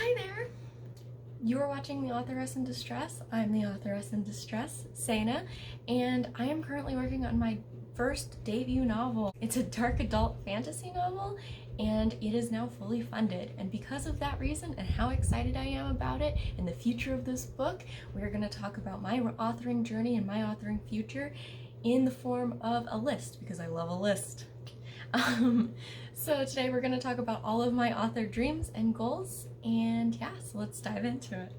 Hi there! You are watching the Authoress in Distress. I'm the Authoress in Distress, Sana, and I am currently working on my first debut novel. It's a dark adult fantasy novel, and it is now fully funded. And because of that reason and how excited I am about it and the future of this book, we're going to talk about my authoring journey and my authoring future in the form of a list, because I love a list. So today we're going to talk about all of my author dreams and goals, and yeah, so let's dive into it.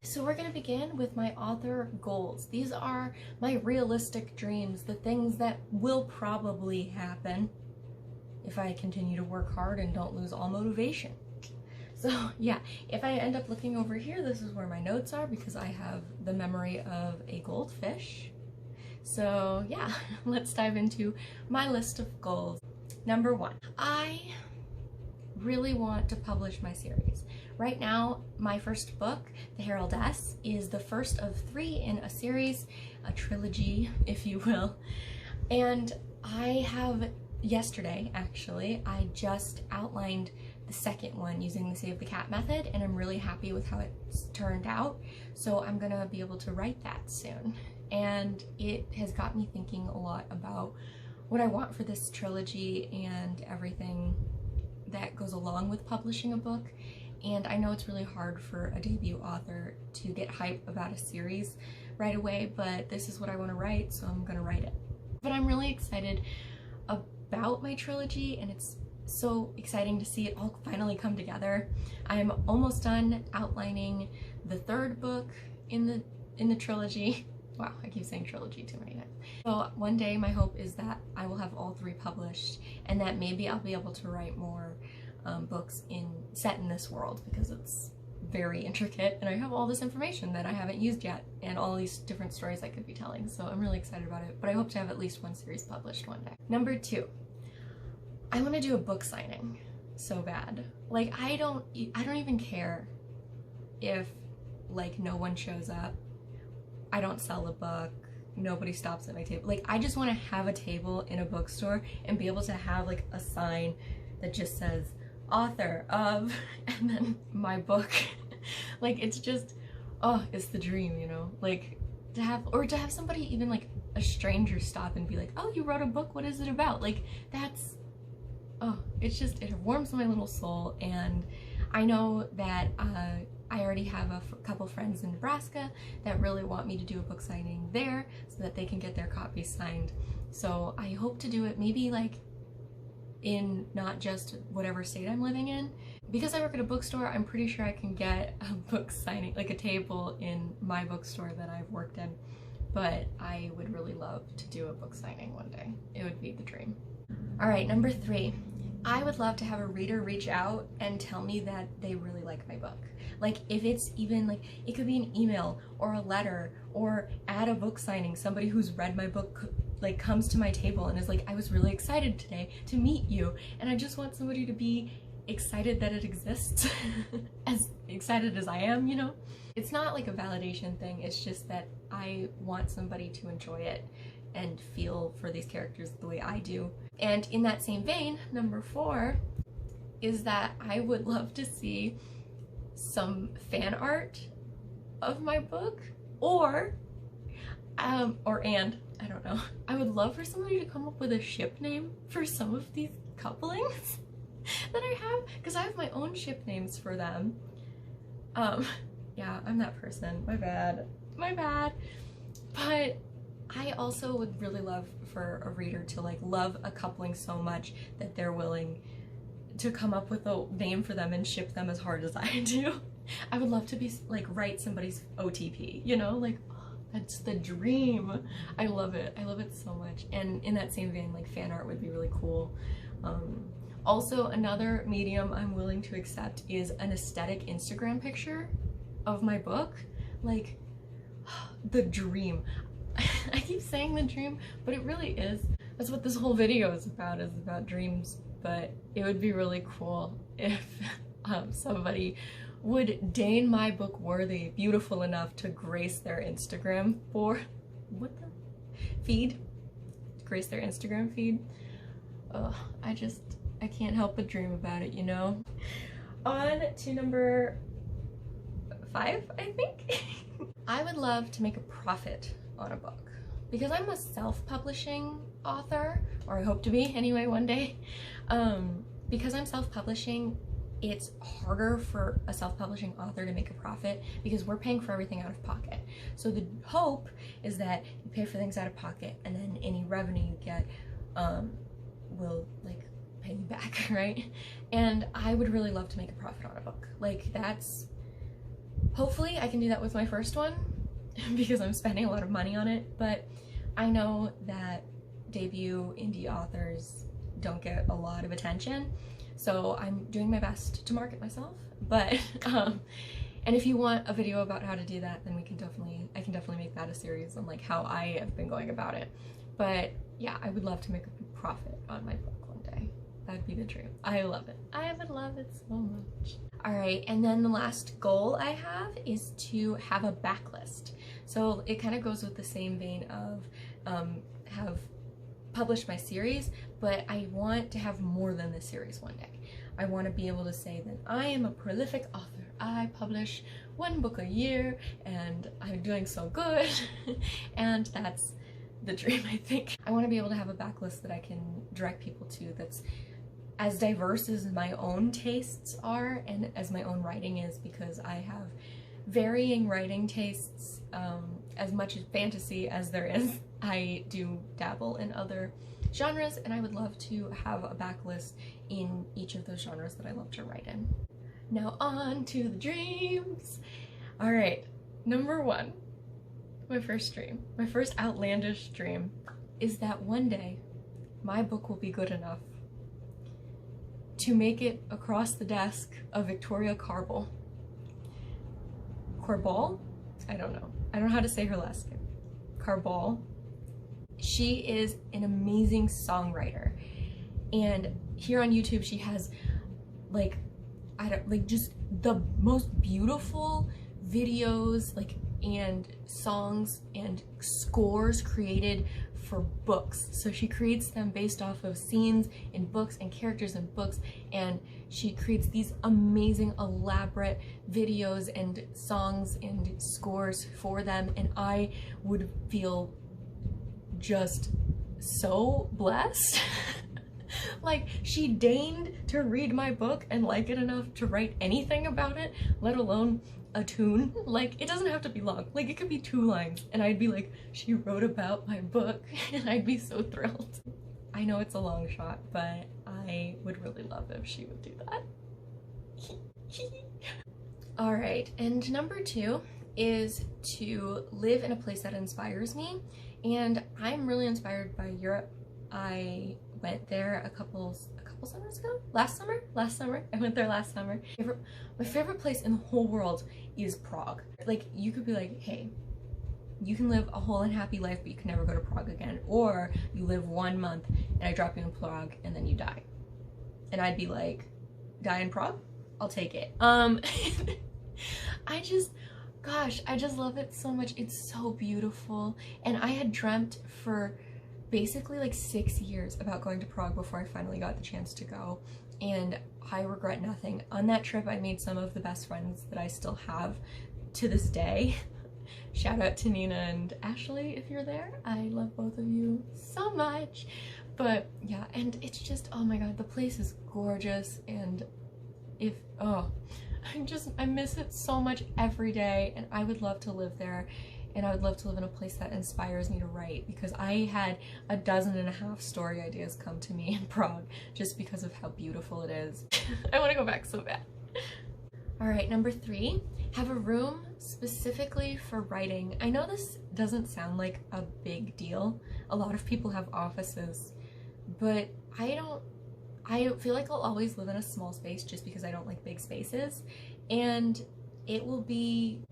So we're going to begin with my author goals. These are my realistic dreams, the things that will probably happen if I continue to work hard and don't lose all motivation. So yeah, if I end up looking over here, this is where my notes are because I have the memory of a goldfish. So yeah, let's dive into my list of goals. Number 1, I really want to publish my series. Right now, my first book, The Heraldess, is the first of 3 in a series, a trilogy, if you will. And I have, yesterday actually, I just outlined the second one using the Save the Cat method, and I'm really happy with how it's turned out. So I'm gonna be able to write that soon. And it has got me thinking a lot about what I want for this trilogy and everything that goes along with publishing a book. And I know it's really hard for a debut author to get hype about a series right away, but this is what I want to write, so I'm gonna write it. But I'm really excited about my trilogy, and it's so exciting to see it all finally come together. I'm almost done outlining the 3rd book in the trilogy. Wow, I keep saying trilogy too many times. So one day my hope is that I will have all 3 published, and that maybe I'll be able to write more books set in this world, because it's very intricate and I have all this information that I haven't used yet and all these different stories I could be telling. So I'm really excited about it, but I hope to have at least 1 series published one day. Number 2, I want to do a book signing so bad. Like, I don't even care if like no one shows up. I don't sell a book. Nobody stops at my table. Like, I just want to have a table in a bookstore and be able to have like a sign that just says author of and then my book. Like, it's just, oh, it's the dream, you know? Like, to have somebody, even like a stranger, stop and be like, oh, you wrote a book, what is it about? Like, that's, oh, it's just, it warms my little soul. And I know that I already have a couple friends in Nebraska that really want me to do a book signing there so that they can get their copies signed. So I hope to do it maybe like in not just whatever state I'm living in. Because I work at a bookstore, I'm pretty sure I can get a book signing, like a table in my bookstore that I've worked in. But I would really love to do a book signing one day. It would be the dream. All right, number 3. I would love to have a reader reach out and tell me that they really like my book. Like, if it's even like, it could be an email or a letter, or at a book signing, somebody who's read my book like comes to my table and is like, I was really excited today to meet you. And I just want somebody to be excited that it exists, as excited as I am, you know? It's not like a validation thing, it's just that I want somebody to enjoy it and feel for these characters the way I do. And in that same vein, number 4 is that I would love to see some fan art of my book, I don't know. I would love for somebody to come up with a ship name for some of these couplings that I have, because I have my own ship names for them. Yeah, I'm that person. My bad. But I also would really love for a reader to like love a coupling so much that they're willing to come up with a name for them and ship them as hard as I do. I would love to be like write somebody's OTP, you know, like, oh, that's the dream. I love it so much. And in that same vein, like, fan art would be really cool. Also, another medium I'm willing to accept is an aesthetic Instagram picture of my book. Like, the dream. I keep saying the dream, but it really is. That's what this whole video is about dreams. But it would be really cool if somebody would deign my book worthy, beautiful enough to grace their Instagram feed. grace their Instagram feed. Ugh, I can't help but dream about it, you know? On to number 5, I think. I would love to make a profit on a book. Because I'm a self-publishing author, or I hope to be anyway one day, because I'm self-publishing, it's harder for a self-publishing author to make a profit because we're paying for everything out of pocket. So the hope is that you pay for things out of pocket and then any revenue you get will like pay you back, right? And I would really love to make a profit on a book. Like that's, hopefully I can do that with my first one because I'm spending a lot of money on it, but I know that debut indie authors don't get a lot of attention. So I'm doing my best to market myself, but and if you want a video about how to do that, then I can definitely make that a series on like how I have been going about it. But yeah, I would love to make a profit on my book one day. That'd be the dream. I love it. I would love it so much. All right, and then the last goal I have is to have a backlist. So it kind of goes with the same vein of have published my series, but I want to have more than this series one day. I want to be able to say that I am a prolific author. I publish 1 book a year and I'm doing so good. And that's the dream, I think. I want to be able to have a backlist that I can direct people to that's as diverse as my own tastes are and as my own writing is, because I have varying writing tastes, as much as fantasy as there is. I do dabble in other genres, and I would love to have a backlist in each of those genres that I love to write in. Now on to the dreams. All right, number 1, my first dream, my first outlandish dream is that one day my book will be good enough to make it across the desk of Victoria Corbel. I don't know how to say her last name. Corbel. She is an amazing songwriter, and here on YouTube she has like just the most beautiful videos and songs and scores created for books. So she creates them based off of scenes in books and characters in books, and she creates these amazing elaborate videos and songs and scores for them, and I would feel just so blessed. Like, she deigned to read my book and like it enough to write anything about it, let alone a tune. Like, it doesn't have to be long. Like, it could be 2 lines and I'd be like, she wrote about my book, and I'd be so thrilled. I know it's a long shot, but I would really love if she would do that. All right, and number 2 is to live in a place that inspires me, and I'm really inspired by Europe. I went there a couple summers ago? Last summer? I went there last summer. My favorite place in the whole world is Prague. Like, you could be like, hey, you can live a whole and happy life, but you can never go to Prague again. Or you live 1 month and I drop you in Prague and then you die. And I'd be like, die in Prague? I'll take it. I just love it so much. It's so beautiful. And I had dreamt for basically like 6 years about going to Prague before I finally got the chance to go, and I regret nothing. On that trip I made some of the best friends that I still have to this day. Shout out to Nina and Ashley if you're there. I love both of you so much. But yeah, and it's just, oh my god, the place is gorgeous, and I miss it so much every day, and I would love to live there. And I would love to live in a place that inspires me to write, because I had 12.5 story ideas come to me in Prague just because of how beautiful it is. I want to go back so bad. All right, number 3, have a room specifically for writing. I know this doesn't sound like a big deal. A lot of people have offices, but I feel like I'll always live in a small space just because I don't like big spaces, and it will be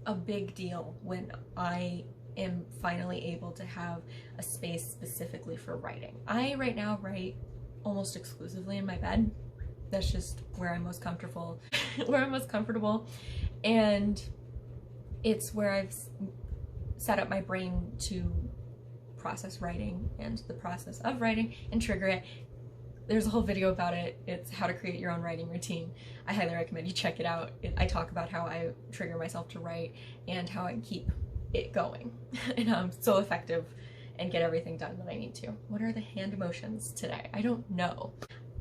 a big deal when I am finally able to have a space specifically for writing. I right now write almost exclusively in my bed. That's just where I'm most comfortable. And it's where I've set up my brain to process writing and the process of writing and trigger it. There's a whole video about it. It's how to create your own writing routine. I highly recommend you check it out. I talk about how I trigger myself to write and how I keep it going and how I'm so effective and get everything done that I need to. What are the hand emotions today? I don't know.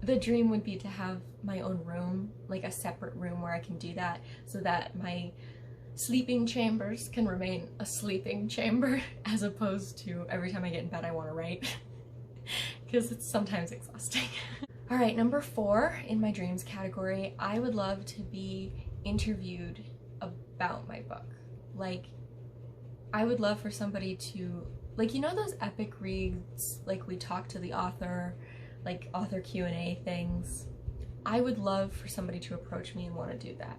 The dream would be to have my own room, like a separate room where I can do that so that my sleeping chambers can remain a sleeping chamber as opposed to every time I get in bed I want to write because it's sometimes exhausting. All right, number 4 in my dreams category, I would love to be interviewed about my book. Like, I would love for somebody to, like, you know those epic reads, like we talk to the author, like author Q&A things? I would love for somebody to approach me and want to do that.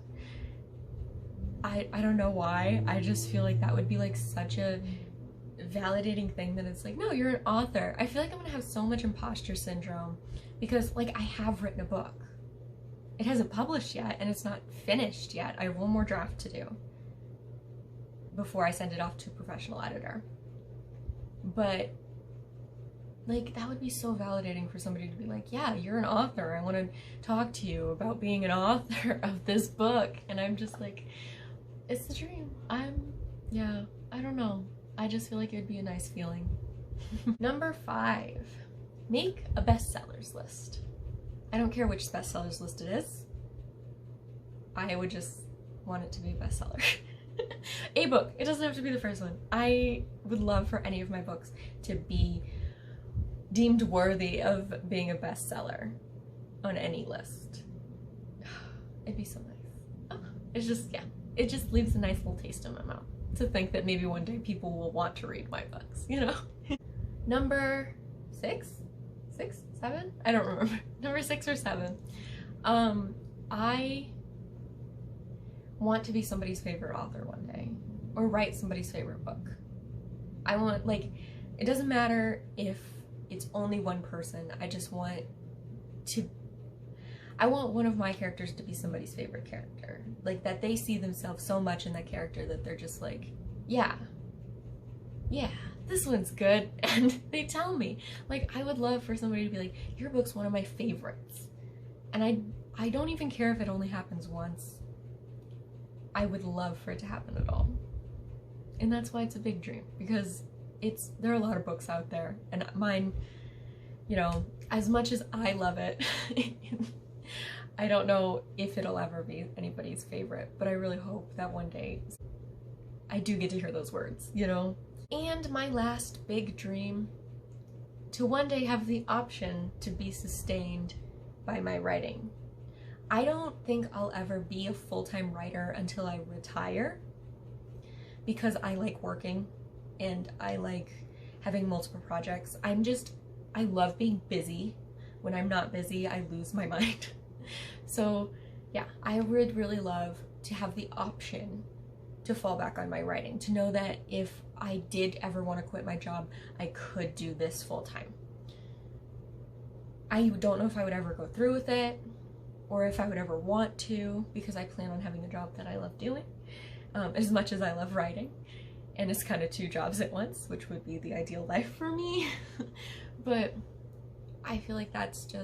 I don't know why, I just feel like that would be like such a validating thing that it's like, no, you're an author. I feel like I'm gonna have so much imposter syndrome because like I have written a book. It hasn't published yet and it's not finished yet. I have one more draft to do before I send it off to a professional editor. But like that would be so validating for somebody to be like, yeah, you're an author. I want to talk to you about being an author of this book. And I'm just like, it's the dream. Yeah, I don't know. I just feel like it would be a nice feeling. Number 5, make a bestsellers list. I don't care which bestsellers list it is. I would just want it to be a bestseller. A book. It doesn't have to be the first one. I would love for any of my books to be deemed worthy of being a bestseller on any list. It'd be so nice. Oh, it's just, yeah, it just leaves a nice little taste in my mouth to think that maybe one day people will want to read my books, you know? Number 6? 7? I don't remember. Number 6 or 7. I want to be somebody's favorite author one day, or write somebody's favorite book. I want, like, it doesn't matter if it's only one person. I just want to, I want one of my characters to be somebody's favorite character. Like that they see themselves so much in that character that they're just like, yeah, this one's good. And they tell me, like, I would love for somebody to be like, your book's one of my favorites. And I don't even care if it only happens once. I would love for it to happen at all. And that's why it's a big dream, because there are a lot of books out there, and mine, you know, as much as I love it, I don't know if it'll ever be anybody's favorite, but I really hope that one day I do get to hear those words, you know? And my last big dream, to one day have the option to be sustained by my writing. I don't think I'll ever be a full-time writer until I retire, because I like working and I like having multiple projects. I love being busy. When I'm not busy, I lose my mind. So yeah, I would really love to have the option to fall back on my writing, to know that if I did ever want to quit my job, I could do this full time. I don't know if I would ever go through with it, or if I would ever want to, because I plan on having a job that I love doing, as much as I love writing. And it's kind of 2 jobs at once, which would be the ideal life for me. But I feel like that's to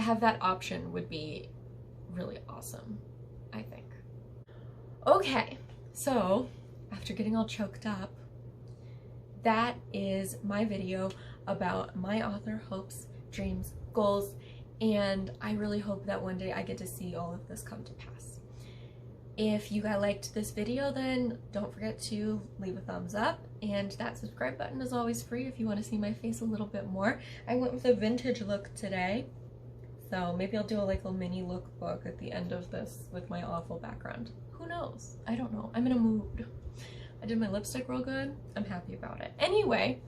have that option would be really awesome, I think. Okay, so after getting all choked up, that is my video about my author hopes, dreams, goals, and I really hope that one day I get to see all of this come to pass. If you guys liked this video, then don't forget to leave a thumbs up, and that subscribe button is always free if you want to see my face a little bit more. I went with a vintage look today, so maybe I'll do a like a mini lookbook at the end of this with my awful background. Who knows? I don't know. I'm in a mood. I did my lipstick real good. I'm happy about it. Anyway,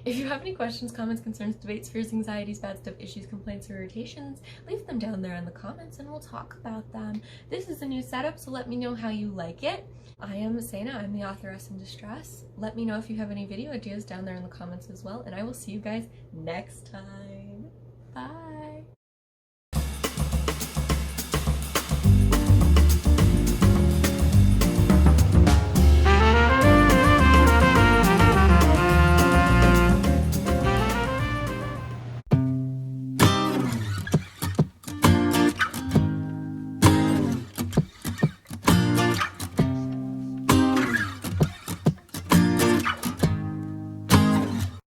if you have any questions, comments, concerns, debates, fears, anxieties, bad stuff, issues, complaints, or irritations, leave them down there in the comments and we'll talk about them. This is a new setup, so let me know how you like it. I am Sena, I'm the Authoress in Distress. Let me know if you have any video ideas down there in the comments as well, and I will see you guys next time. Bye!